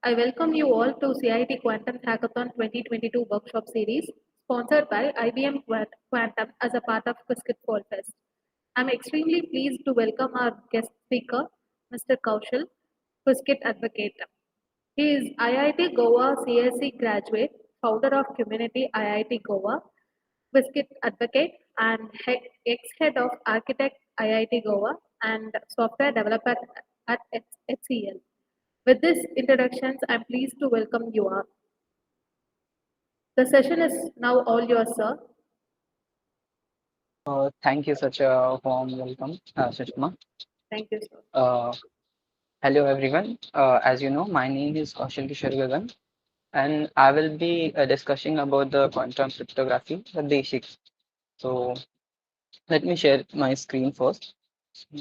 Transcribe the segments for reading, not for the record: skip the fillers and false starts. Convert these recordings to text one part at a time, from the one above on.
I welcome you all to CIT Quantum Hackathon 2022 workshop series, sponsored by IBM Quantum as a part of Quiskit Fall Fest. I'm extremely pleased to welcome our guest speaker, Mr. Kaushal, Quiskit Advocate. He is IIT Goa CSE graduate, founder of Community IIT Goa, Quiskit Advocate, and ex-head of Architect IIT Goa and software developer at HCL. With these introductions, I'm pleased to welcome you all. The session is now all yours, sir. Thank you, such a warm welcome, Sushma. Thank you, sir. Hello, everyone. As you know, my name is Kaushal Kishor Gagan, and I will be discussing about the quantum cryptography, the basics. So let me share my screen first. So,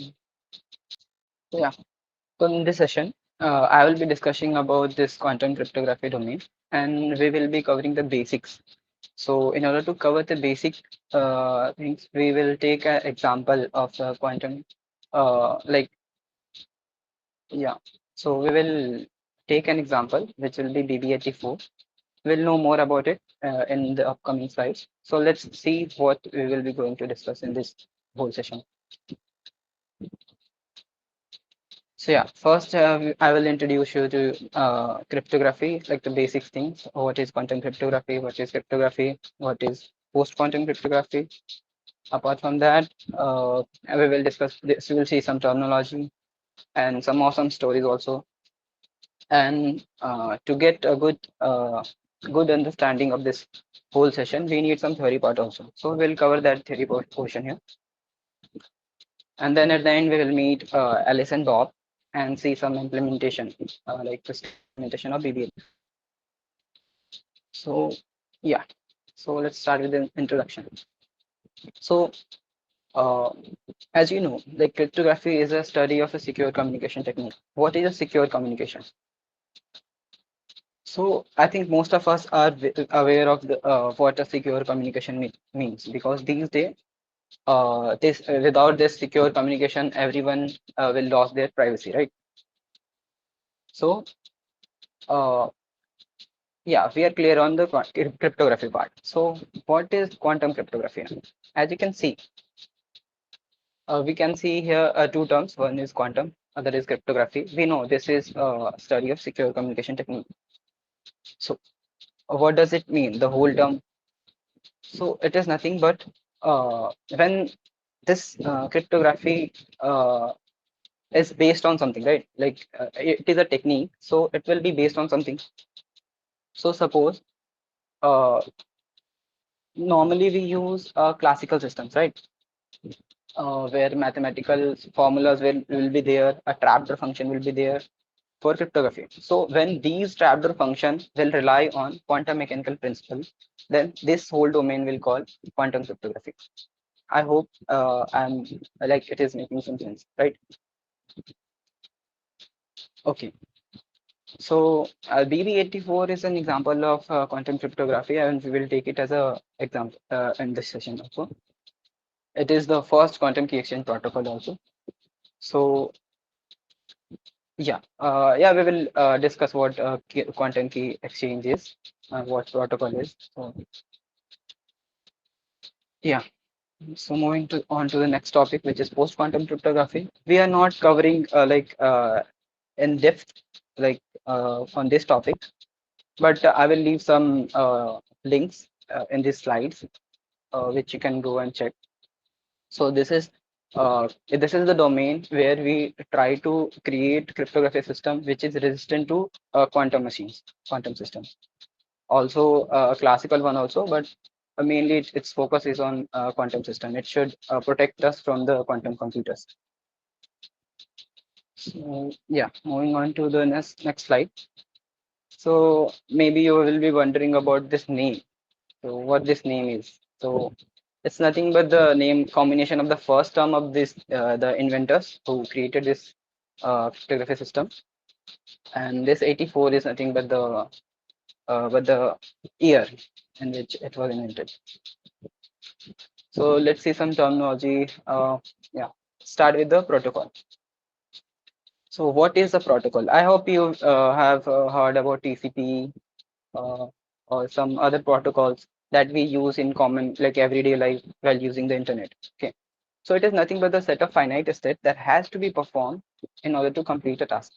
yeah, so in this session, I will be discussing about this quantum cryptography domain, and we will be covering the basics. So in order to cover the basic things, we will take an example of quantum like yeah, so we will take an example, which will be BB84. We'll know more about it in the upcoming slides. So let's see what we will be going to discuss in this whole session. So yeah, first I will introduce you to cryptography, like the basic things. What is quantum cryptography, what is post-quantum cryptography. Apart from that, we will discuss this. We will see some terminology and some awesome stories also. And to get a good understanding of this whole session, we need some theory part also. So we'll cover that theory portion here. And then at the end, we will meet Alice and Bob and see some implementation, like this implementation of BBA. So yeah, so let's start with the introduction. So uh, as you know, like cryptography is a study of a secure communication technique. What is a secure communication? So I think most of us are aware of the what a secure communication means, because these days, this without this secure communication, everyone will lose their privacy, right? So uh, yeah, we are clear on the cryptography part. So what is quantum cryptography? As you can see, we can see here two terms. One is quantum, other is cryptography. We know this is a study of secure communication technique. So what does it mean? The whole term. So it is nothing but when this cryptography is based on something, right? Like it is a technique, so it will be based on something. So suppose uh, normally we use classical systems, right? Where mathematical formulas will be there, a trapdoor function will be there for cryptography. So when these trapdoor functions will rely on quantum mechanical principles, then this whole domain will call quantum cryptography. I hope I'm like it is making some sense, right? Okay. So BB84 is an example of quantum cryptography, and we will take it as a example in this session also. It is the first quantum key exchange protocol also. So yeah, we will discuss what quantum key exchange is, what protocol is. So yeah. So moving on to the next topic, which is post quantum cryptography. We are not covering in depth like on this topic, but I will leave some links in these slides, which you can go and check. So this is the domain where we try to create cryptography system which is resistant to quantum machines, quantum systems. Also a classical one also, but mainly its focus is on quantum system. It should protect us from the quantum computers. So yeah, moving on to the next slide. So maybe you will be wondering about this name. So what this name is? So it's nothing but the name combination of the first term of this the inventors who created this cryptography system, and this 84 is nothing but the year in which it was invented. So let's see some terminology. Yeah, start with the protocol. So what is the protocol? I hope you have heard about TCP uh, or some other protocols that we use in common, like everyday life while using the internet. Okay. So it is nothing but the set of finite steps that has to be performed in order to complete a task.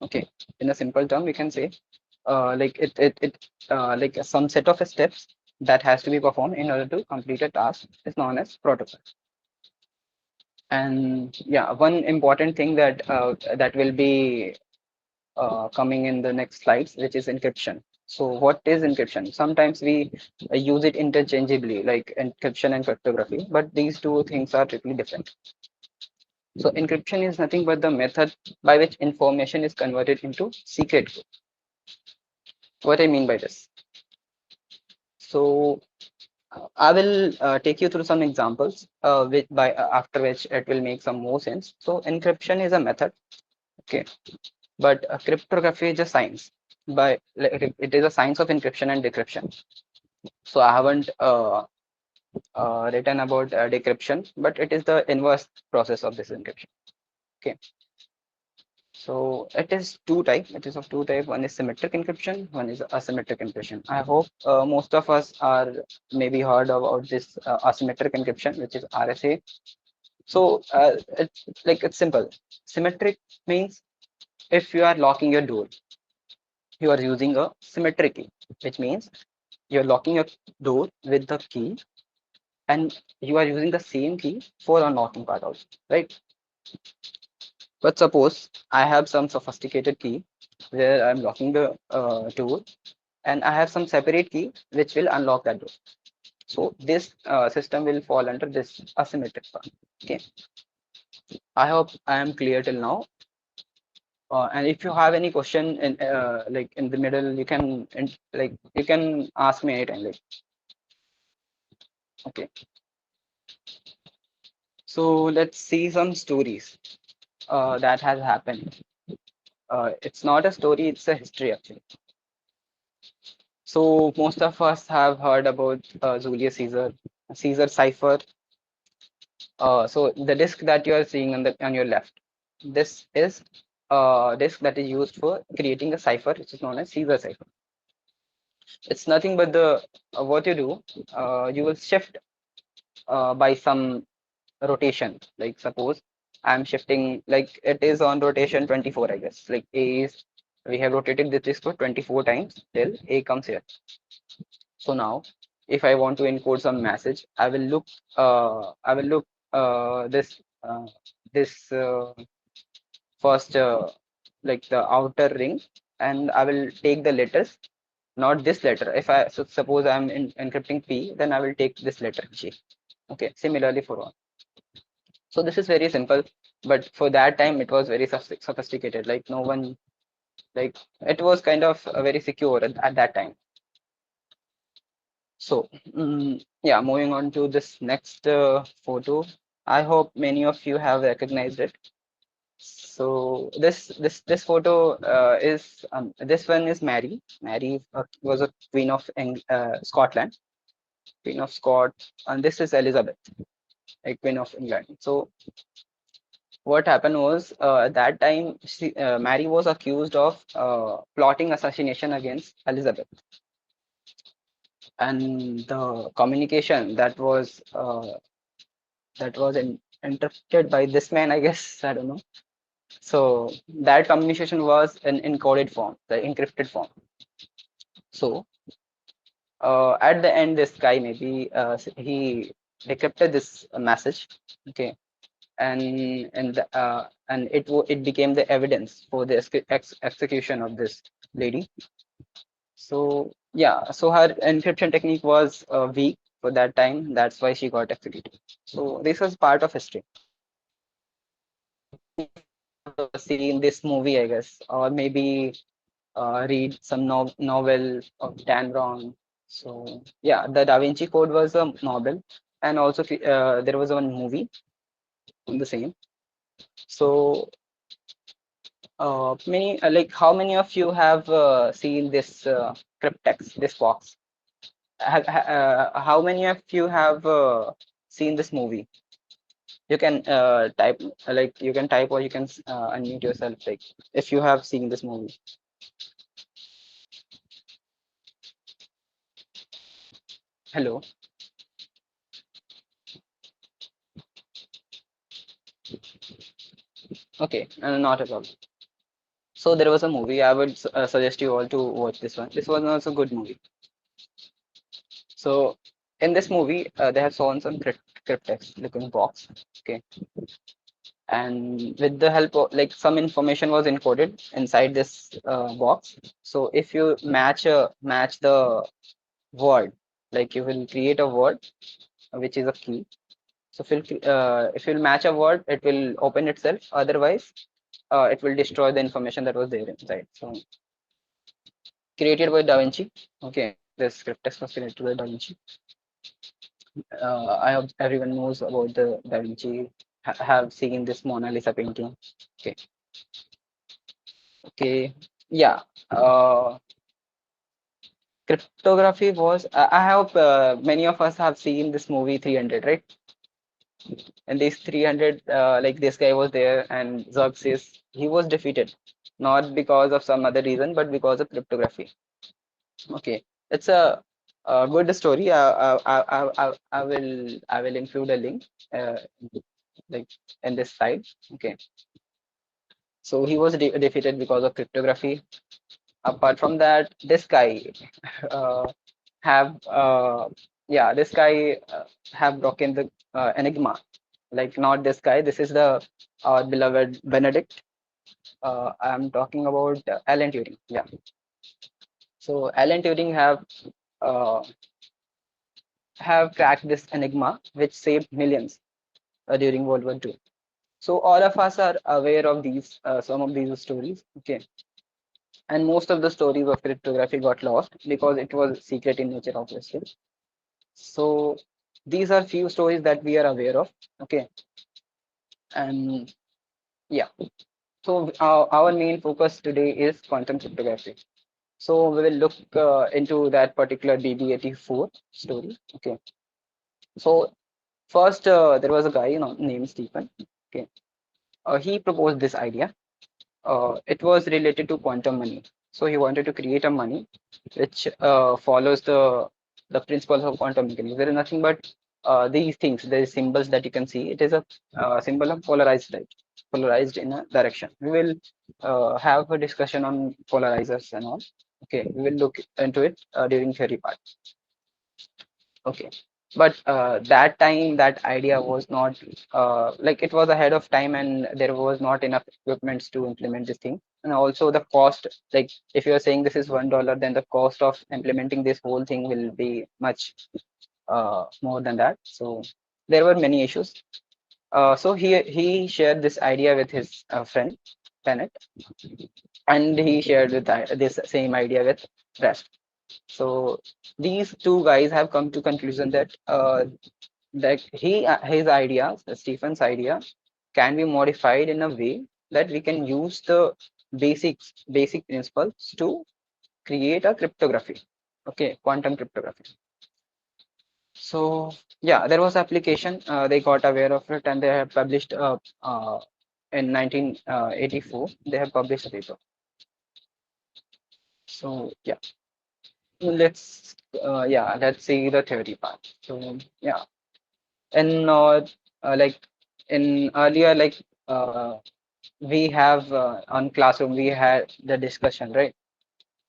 Okay. In a simple term, we can say like some set of steps that has to be performed in order to complete a task is known as protocol. And yeah, one important thing that will be coming in the next slides, which is encryption. So what is encryption? Sometimes we use it interchangeably, like encryption and cryptography, but these two things are totally different. So encryption is nothing but the method by which information is converted into secret code. What I mean by this? So I will take you through some examples, after which it will make some more sense. So encryption is a method, okay, but cryptography is a science. It is a science of encryption and decryption. So I haven't written about decryption, but it is the inverse process of this encryption. Okay, so it is two type. It is of two type. One is symmetric encryption. One is asymmetric encryption. I hope most of us are maybe heard about this asymmetric encryption, which is RSA. So it's simple. Symmetric means if you are locking your door, you are using a symmetric key, which means you're locking your door with the key and you are using the same key for unlocking part also, right? But suppose I have some sophisticated key where I'm locking the door and I have some separate key which will unlock that door. So this system will fall under this asymmetric part. Okay, I hope I am clear till now. And if you have any question in like in the middle, you can you can ask me anytime. Like, okay, so let's see some stories that has happened. It's not a story; it's a history actually. So most of us have heard about Julius Caesar cipher. So the disk that you are seeing on your left, this is a disk that is used for creating a cipher, which is known as Caesar cipher. It's nothing but the what you do. You will shift by some rotation. Like suppose I'm shifting, like it is on rotation 24, I guess. Like A is, we have rotated this disk for 24 times till A comes here. So now, if I want to encode some message, I will look this this first like the outer ring, and I will take the letters, not this letter. If I so suppose I'm encrypting P, then I will take this letter J. Okay. Similarly for all. So this is very simple, but for that time it was very sophisticated. Like no one, like it was kind of very secure at that time. So, yeah, moving on to this next photo. I hope many of you have recognized it. So this photo is this one is Mary. Mary was a queen of Scotland, queen of Scott, and this is Elizabeth, a queen of England. So what happened was at that time, Mary was accused of plotting assassination against Elizabeth, and the communication that was interpreted by this man, I guess. I don't know. So that communication was in encoded form, the encrypted form. So at the end, this guy maybe he decrypted this message, okay, and it became the evidence for the execution of this lady. So yeah, so her encryption technique was weak for that time. That's why she got executed. So this was part of history. Seen this movie, I guess, or maybe read some novel of Dan Brown. So yeah, the Da Vinci Code was a novel, and also there was one movie on the same. So many like how many of you have seen this cryptex, this box? How many of you have seen this movie? You can type, like you can type, or you can unmute yourself, like if you have seen this movie. Hello. Okay, not a problem. So there was a movie. I would suggest you all to watch this one. This was also a good movie. So in this movie, they have shown some cryptex looking box. Okay, and with the help of, like, some information was encoded inside this box. So if you match the word, like you will create a word which is a key. So if you'll match a word, it will open itself. Otherwise, it will destroy the information that was there inside. So created by Da Vinci. Okay, this script text was created by Da Vinci. I hope everyone knows about the Da Vinci. Have seen this Mona Lisa painting. Okay, okay, yeah. Cryptography was. I hope many of us have seen this movie 300, right? And this 300, like this guy was there, and Xerxes, he was defeated, not because of some other reason, but because of cryptography. Okay, it's a good story. I will include a link, like in this slide. Okay, so he was defeated because of cryptography. Apart from that, this guy uh, have yeah, this guy have broken the enigma. Like, not this guy. This is the our beloved Benedict. I'm talking about Alan Turing. Yeah. So Alan Turing uh, have cracked this enigma, which saved millions during World War II. So all of us are aware of these some of these stories. Okay, and most of the stories of cryptography got lost because it was secret in nature, obviously. So these are few stories that we are aware of. Okay, and yeah. So our main focus today is quantum cryptography. So we will look into that particular BB84 story. Okay. So first, there was a guy, named Stephen. Okay. He proposed this idea. It was related to quantum money. So he wanted to create a money which follows the principles of quantum mechanics. There is nothing but these things. There is symbols that you can see. It is a symbol of polarized light, polarized in a direction. We will have a discussion on polarizers and all. Okay, we will look into it during theory part. Okay, but that time, that idea was not like, it was ahead of time, and there was not enough equipments to implement this thing. And also the cost, like if you're saying this is $1, then the cost of implementing this whole thing will be much more than that. So there were many issues. So he shared this idea with his friend Bennett, and he shared this same idea with rest. So these two guys have come to conclusion that his ideas, Stephen's idea, can be modified in a way that we can use the basic principles to create a cryptography. Okay, quantum cryptography. So yeah, there was application. They got aware of it, and they have published in 1984. They have published a paper. So yeah, let's see the theory part. So yeah, and like in earlier, like we have on classroom, we had the discussion, right?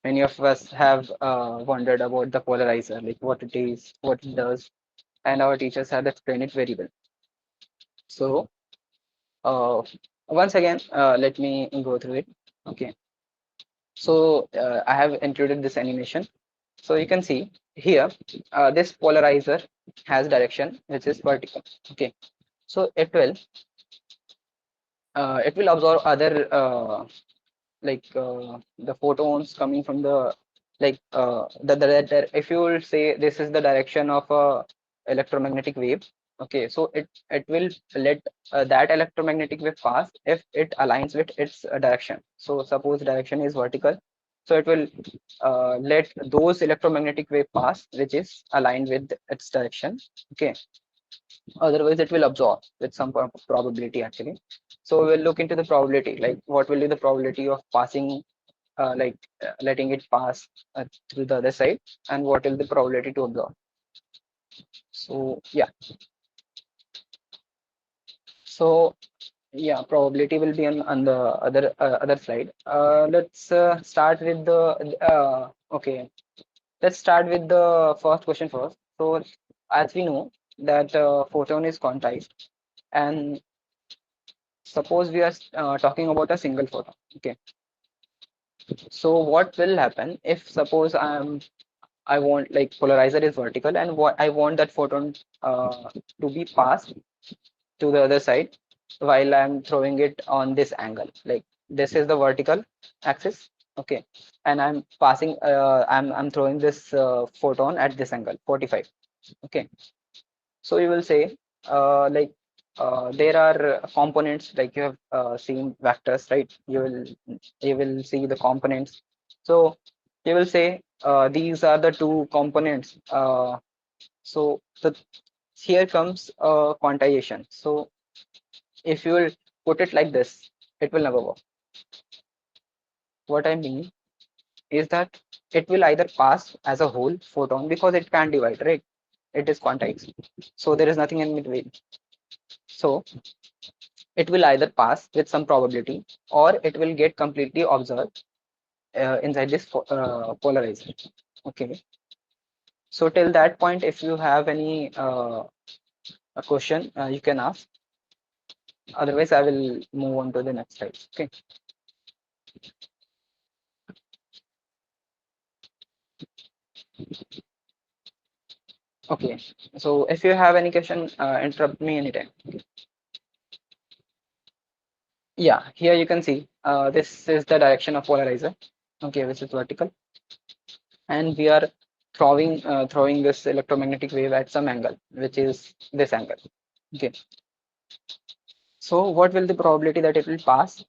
Many of us have wondered about the polarizer, like what it is, what it does, and our teachers have explained it very well. So once again, let me go through it. Okay, so I have included this animation. So you can see here, this polarizer has direction which is vertical. Okay, so it will absorb other like the photons coming from the, like if you will say this is the direction of a electromagnetic wave. Okay, so it will let that electromagnetic wave pass if it aligns with its direction. So suppose direction is vertical, so it will let those electromagnetic wave pass which is aligned with its direction. Okay, Otherwise it will absorb with some probability actually. So we'll look into the probability, like what will be the probability of passing, letting it pass through the other side, and what will the probability to absorb. So yeah, so yeah, probability will be on the other slide. Let's start with the okay. Let's start with the first question first. So as we know that photon is quantized, and suppose we are talking about a single photon. Okay, so what will happen if suppose I want, like, polarizer is vertical, and what I want that photon to be passed to the other side while I'm throwing it on this angle. Like, this is the vertical axis, okay, and I'm passing I'm throwing this photon at this angle 45. Okay, so you will say there are components, like you have seen vectors, right? You will see the components. So you will say these are the two components. So the here comes quantization. So if you will put it like this, it will never work. What I mean is that it will either pass as a whole photon because it can't divide, right? It is quantized. So there is nothing in between. So it will either pass with some probability, or it will get completely observed inside this polarizer. Okay. So till that point, if you have any a question, you can ask. Otherwise, I will move on to the next slide. Okay. Okay. So if you have any question, interrupt me anytime. Yeah, here you can see this is the direction of polarizer. Okay, which is vertical, and we are throwing this electromagnetic wave at some angle, which is this angle. Okay, so what will the probability that it will pass?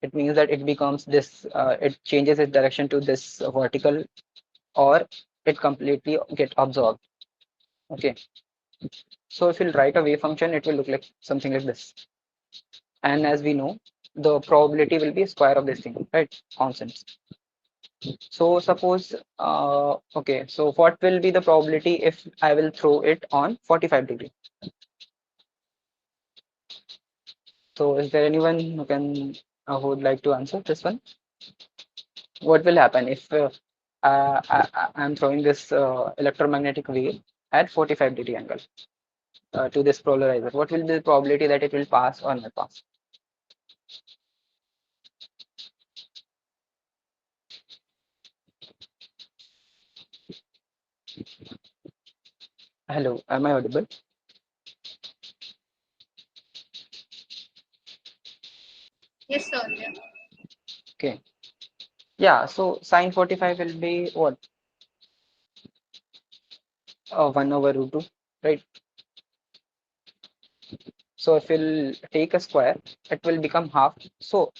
It means that it becomes this, it changes its direction to this vertical, or it completely get absorbed. Okay, so if you write a wave function, it will look like something like this. And as we know, the probability will be square of this thing, right? Constant. So suppose, okay, so what will be the probability if I will throw it on 45 degree? So is there anyone who would like to answer this one? What will happen if I'm throwing this electromagnetic wave at 45-degree angle to this polarizer? What will be the probability that it will pass or not pass? Hello, am I audible? Yes, sir. Yeah. Okay. Yeah, so sine 45 will be what? 1 over root 2, right? So if we'll take a square, it will become half. So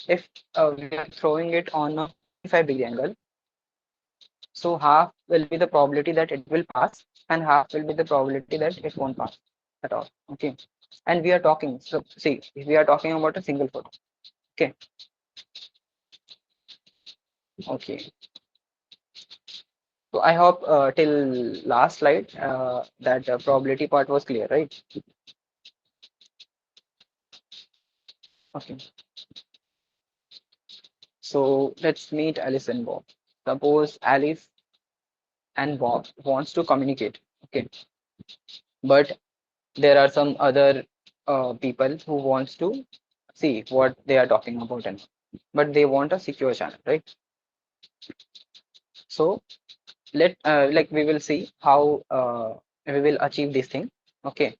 if we are throwing it on a 45-degree angle, so half will be the probability that it will pass, and half will be the probability that it won't pass at all. Okay. And we are talking, so see, we are talking about a single photon. Okay. Okay. So I hope till last slide that probability part was clear, right? Okay. So let's meet Alice and Bob. Suppose Alice and Bob wants to communicate. Okay. But there are some other people who wants to see what they are talking about, and but they want a secure channel, right? So like we will see how we will achieve this thing. Okay,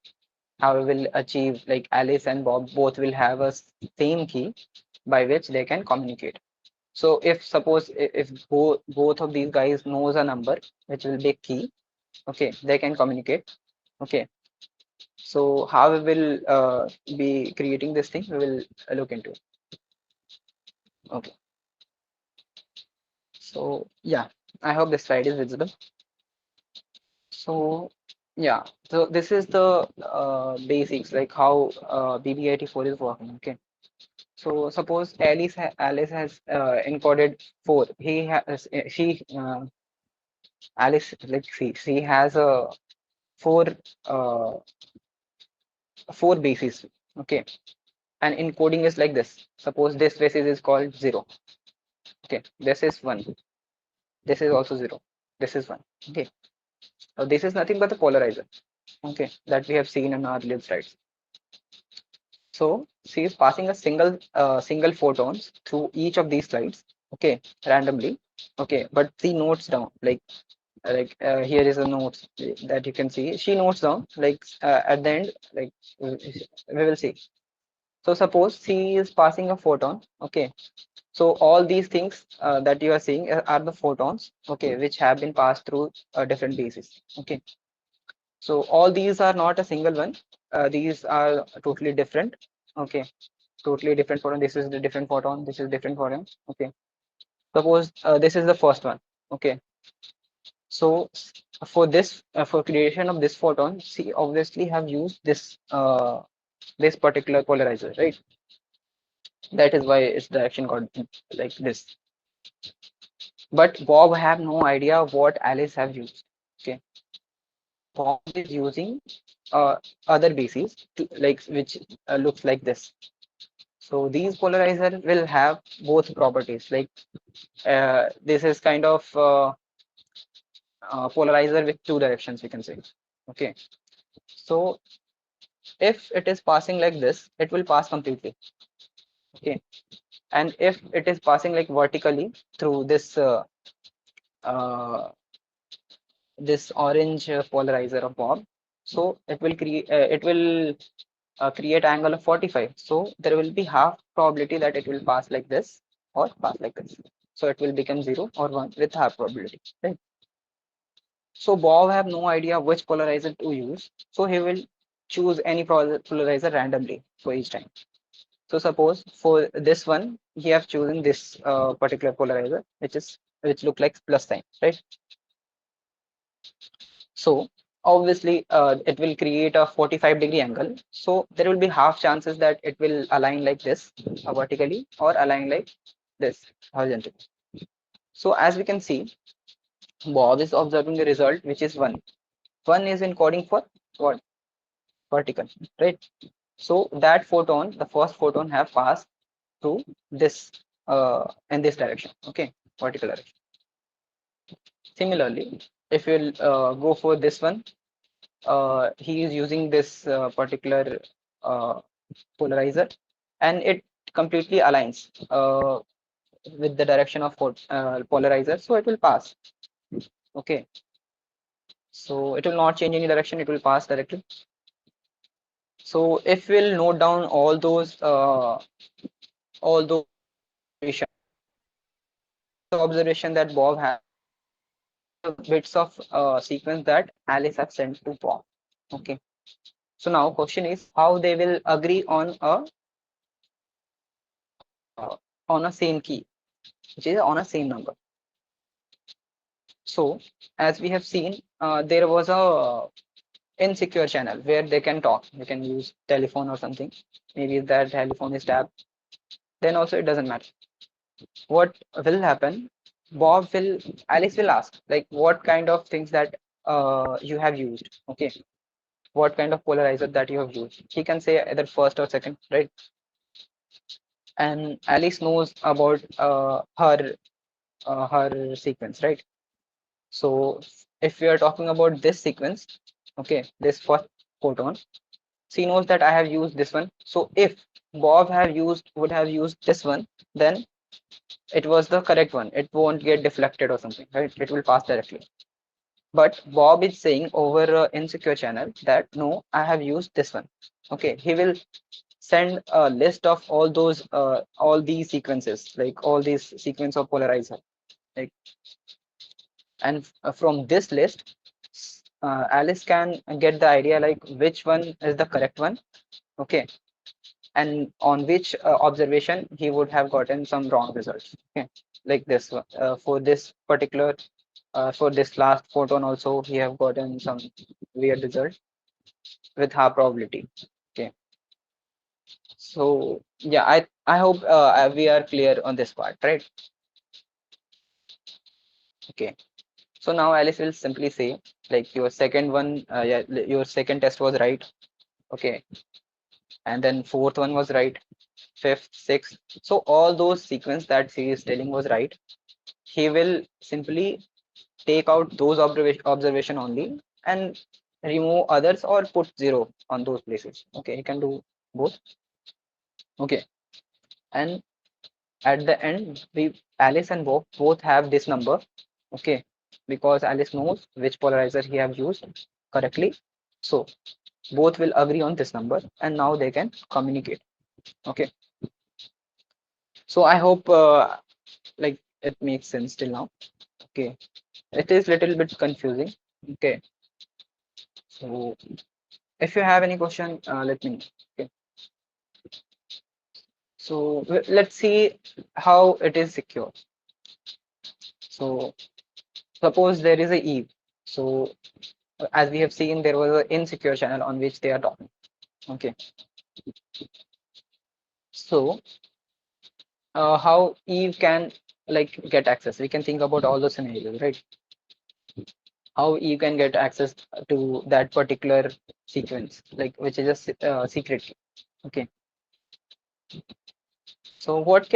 how we will achieve, like, Alice and Bob both will have a same key by which they can communicate. So if suppose if both of these guys knows a number which will be key, okay, they can communicate. Okay, so how we will be creating this thing, we will look into it. Okay, so yeah, I hope this slide is visible. So Yeah, so this is the basics, like how BB84 is working. Okay, so suppose Alice has encoded 4. He has she Alice, let's see, she has a four uh, four bases. Okay, and encoding is like this. Suppose this basis is called 0. Okay, this is 1. This is also 0. This is 1. Okay, so this is nothing but the polarizer. Okay, that we have seen in our earlier slides. So she is passing a single photons through each of these slides. Okay, randomly. Okay, but she notes down here is a note that you can see. She notes down at the end, we will see. So suppose she is passing a photon. Okay, so all these things that you are seeing are the photons. Okay, which have been passed through different bases. Okay, so all these are not a single one. These are totally different. Okay, totally different photon. This is the different photon. This is different photon. Okay, suppose this is the first one. Okay, so for this for creation of this photon, she obviously have used this particular polarizer, right? That is why its direction got like this. But Bob have no idea what Alice have used. Okay, Bob is using uh, other bases to, which looks like this. So these polarizer will have both properties. This is kind of polarizer with two directions, we can say. Okay, so if it is passing like this, it will pass completely. Okay, and if it is passing like vertically through uh, this orange polarizer of Bob, so it will create angle of 45. So there will be half probability that it will pass like this or pass like this. So it will become 0 or 1 with half probability. Right? So Bob have no idea which polarizer to use. So he will choose any polarizer randomly for each time. So suppose for this one, he have chosen this particular polarizer, which look like plus sign, right? So obviously it will create a 45-degree angle. So there will be half chances that it will align like this vertically or align like this horizontally. So as we can see, Bob is observing the result, which is 1. 1 is encoding for what? Vertical, right? So that photon, the first photon have passed through this in this direction, okay, vertical direction. Similarly, if you'll go for this one, he is using this particular uh, polarizer, and it completely aligns with the direction of polarizer, so it will pass. Okay, so it will not change any direction, it will pass directly. So if we'll note down all those observations, the observation that Bob has, the bits of sequence that Alice have sent to Bob. Okay, so now question is how they will agree uh, on a same key, which is on a same number. So as we have seen, there was a insecure channel where they can talk. They can use telephone or something. Maybe if that telephone is tapped, then also it doesn't matter. What will happen? Bob will, Alice will ask, like, what kind of things that you have used. Okay, what kind of polarizer that you have used. He can say either first or second, right? And Alice knows about her sequence, right? So if we are talking about this sequence, okay, this first photon, she knows that I have used this one. So if Bob would have used this one, then it was the correct one. It won't get deflected or something, right? It will pass directly. But Bob is saying over insecure channel that no, I have used this one. Okay, he will send a list of all these sequences, like all these sequence of polarizer, like, and from this list, Alice can get the idea like which one is the correct one. Okay, and on which observation he would have gotten some wrong results. Okay, like this one for this particular For this last photon also, we have gotten some weird result with half probability. Okay, so yeah, I hope we are clear on this part, right? Okay, so now Alice will simply say like your second one, yeah, your second test was right. Okay, and then fourth one was right, fifth, sixth. So all those sequence that she is telling was right. He will simply take out those observation only and remove others or put zero on those places. Okay, he can do both. Okay, and at the end, we Alice and Bob both have this number. Okay, because Alice knows which polarizer he have used correctly. So both will agree on this number, and now they can communicate. Okay, so I hope like it makes sense till now. Okay, it is little bit confusing. Okay, so if you have any question, let me know. Okay, so let's see how it is secure. So suppose there is a Eve. So as we have seen, there was an insecure channel on which they are talking. Okay, so how Eve can like get access? We can think about all the scenarios, right? How Eve can get access to that particular sequence, like which is a secret key. Okay, so what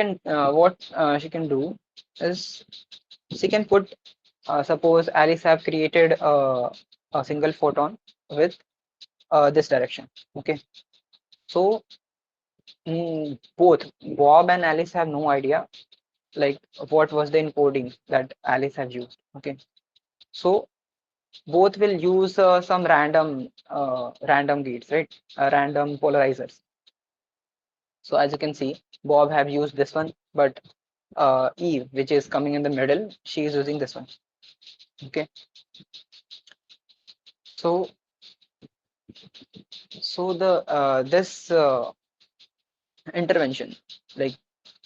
she can do is she can put suppose Alice have created a single photon with this direction. Okay, so both Bob and Alice have no idea like what was the encoding that Alice have used. Okay, so both will use some random gates, right? Random polarizers. So as you can see, Bob have used this one, but Eve, which is coming in the middle, she is using this one. Okay, so the this intervention, like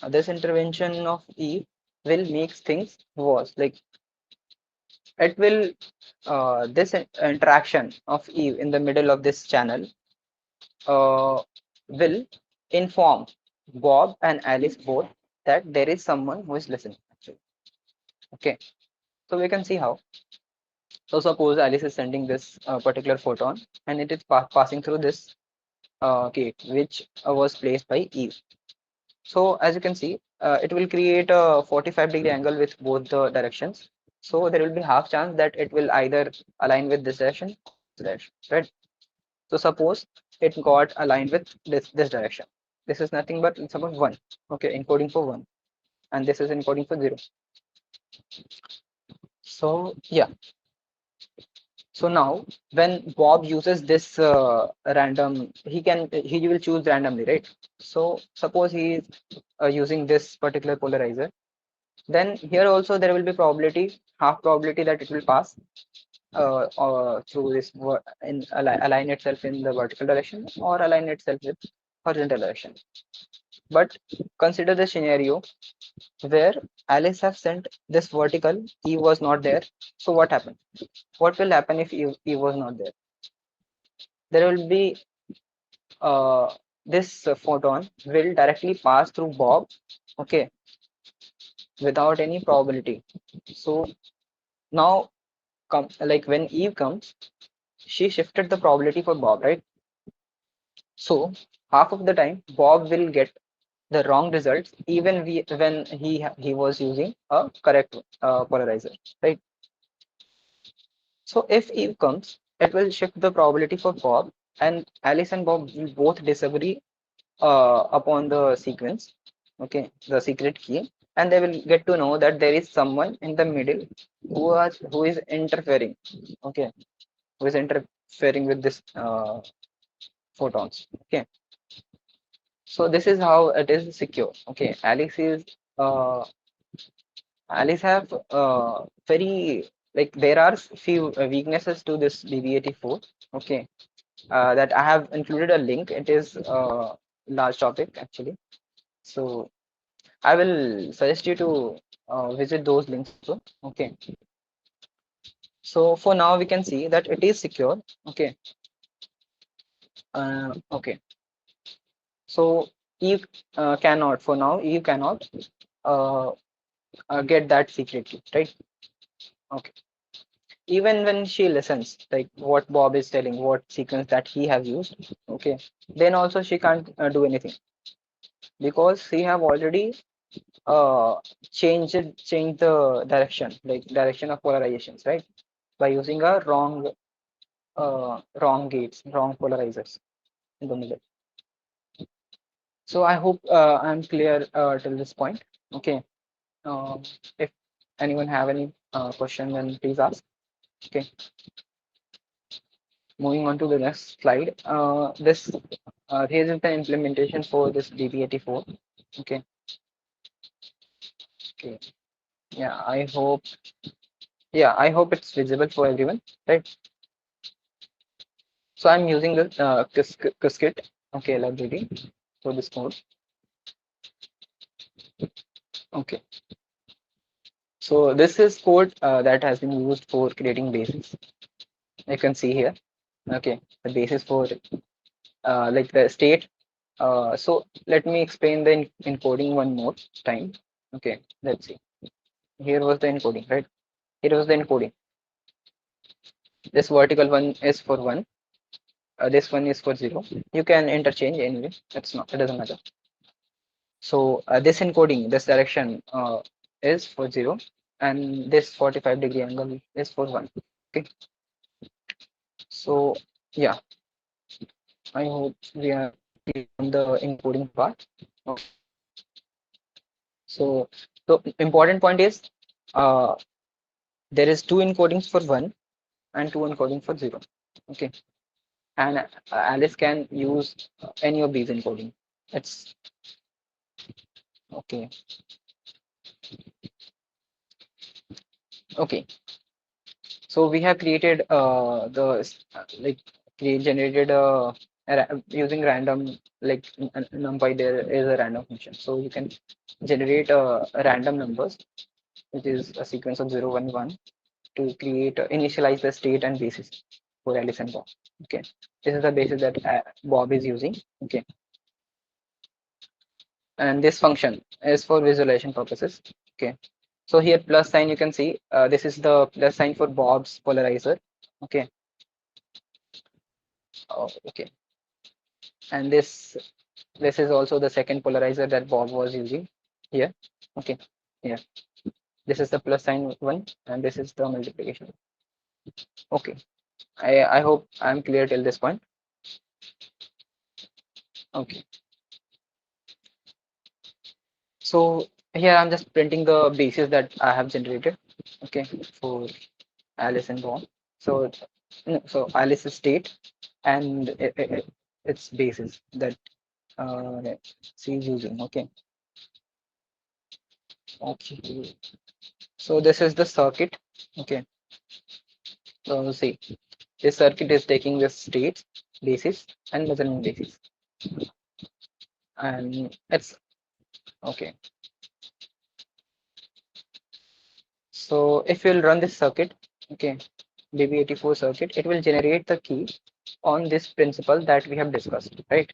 this intervention of Eve will make things worse. Like it will this interaction of Eve in the middle of this channel will inform Bob and Alice both that there is someone who is listening. Actually, okay. So we can see how. So suppose Alice is sending this particular photon, and it is passing through this gate, which was placed by Eve. So as you can see, it will create a 45-degree angle with both the directions. So there will be half chance that it will either align with this direction, right? So suppose it got aligned with this direction. This is nothing but suppose one. Okay, encoding for one, and this is encoding for zero. So yeah. So now when Bob uses this he will choose randomly, right? So suppose he is using this particular polarizer. Then here also there will be probability, half probability that it will pass through this align itself in the vertical direction or align itself with horizontal direction. But consider the scenario where Alice have sent this vertical, E was not there. So what happened? What will happen if E was not there? There will be this photon will directly pass through Bob, okay, without any probability. So now come like when Eve comes, she shifted the probability for Bob, right? So half of the time Bob will get the wrong results even when he was using a correct polarizer, right? So if Eve comes, it will shift the probability for Bob, and Alice and Bob will both disagree upon the sequence, okay, the secret key, and they will get to know that there is someone in the middle who is interfering, okay, who is interfering with this photons, okay. So this is how it is secure. Okay, uh, Alice have very like there are few weaknesses to this BB84. Okay, that I have included a link. It is large topic actually. So I will suggest you to visit those links also. Okay, So for now we can see that it is secure. Okay. Okay. So you cannot, for now you cannot uh, get that secret key, right? Okay. Even when she listens, like what Bob is telling, what sequence that he has used, okay, then also she can't do anything because she have already uh, changed the direction, like direction of polarizations, right? By using a wrong gates, wrong polarizers in the middle. So I hope I'm clear till this point. Okay. If anyone have any question, then please ask. Okay. Moving on to the next slide. This here is the implementation for this DB84. Okay. Okay. Yeah. I hope it's visible for everyone, right? So I'm using the Qiskit, okay, library for this code. Okay. So this is code that has been used for creating bases. You can see here. Okay, the basis for like the state. So let me explain the encoding one more time. Okay, let's see. Here was the encoding, right? Here was the encoding. This vertical one is for 1. This one is for 0. You can interchange anyway. It doesn't matter. So this encoding, this direction is for 0, and this 45-degree angle is for 1. Okay. So yeah, I hope we are clear on the encoding part. Okay. So the important point is uh, there is 2 encodings for 1 and 2 encoding for 0. Okay. And Alice can use any of these encoding. It's okay. Okay. So we have created like generated using random, like numpy. There is a random function, so you can generate random numbers, which is a sequence of 0, 1, 1, to create initialize the state and basis for Alice and Bob. Okay, this is the basis that Bob is using. Okay, and this function is for visualization purposes. Okay, so here plus sign, you can see this is the plus sign for Bob's polarizer. Okay. Oh, okay. And this is also the second polarizer that Bob was using here. Okay. Yeah. This is the plus sign one, and this is the multiplication. Okay. I hope I'm clear till this point. Okay. So here I'm just printing the bases that I have generated. Okay, for Alice and Bob. So so Alice's state and its basis that she's using. Okay. Okay. So this is the circuit. Okay. So see, this circuit is taking the states, basis, and measurement basis, and it's okay. So if you'll run this circuit, okay, DB84 circuit, it will generate the key on this principle that we have discussed, right?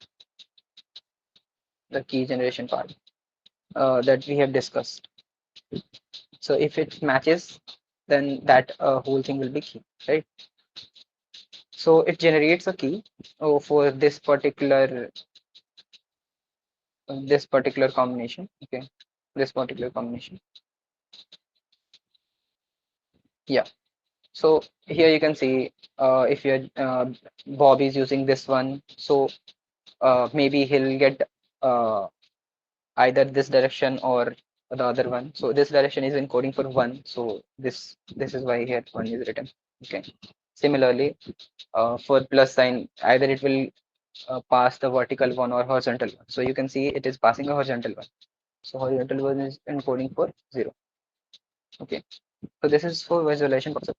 The key generation part that we have discussed. So if it matches, then that whole thing will be key, right? So it generates a key for this particular combination. Okay, this particular combination. Yeah. So here you can see if your Bob is using this one, so maybe he'll get either this direction or the other one. So this direction is encoding for 1. So this is why here 1 is written. Okay. Similarly, for plus sign, either it will pass the vertical one or horizontal one. So you can see it is passing a horizontal one. So horizontal one is encoding for 0. Okay. So this is for visualization purposes.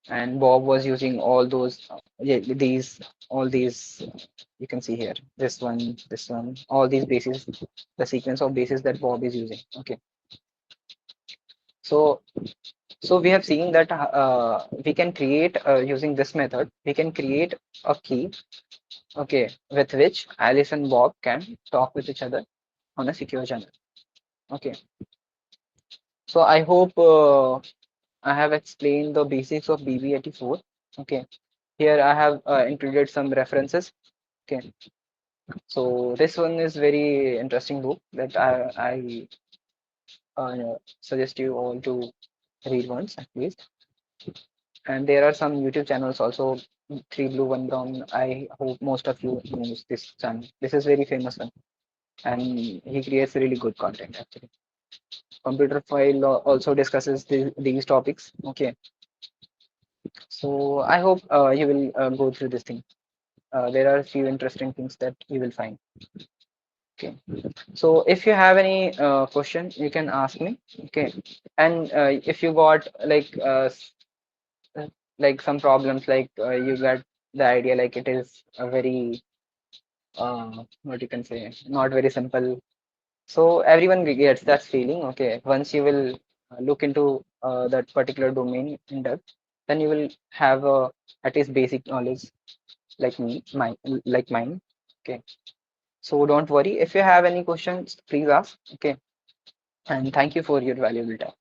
And Bob was using all those, yeah, all these, you can see here, this one, all these bases, the sequence of bases that Bob is using. Okay. So So we have seen that we can create using this method, we can create a key, okay, with which Alice and Bob can talk with each other on a secure channel. Okay, so I hope I have explained the basics of BB84. Okay, here I have included some references. Okay, so this one is very interesting book that I suggest you all to read once at least. And there are some YouTube channels also, Three Blue One Brown. I hope most of you knows this channel. This is very famous one, and he creates really good content actually. Computer File also discusses these topics. Okay, so I hope you will go through this thing. There are a few interesting things that you will find. Okay, so if you have any question, you can ask me. Okay, and if you got uh, like some problems, like you got the idea, like it is a very what you can say, not very simple. So everyone gets that feeling. Okay, once you will look into that particular domain in depth, then you will have at least basic knowledge like me, mine. Okay, so don't worry. If you have any questions, please ask. Okay, and thank you for your valuable time.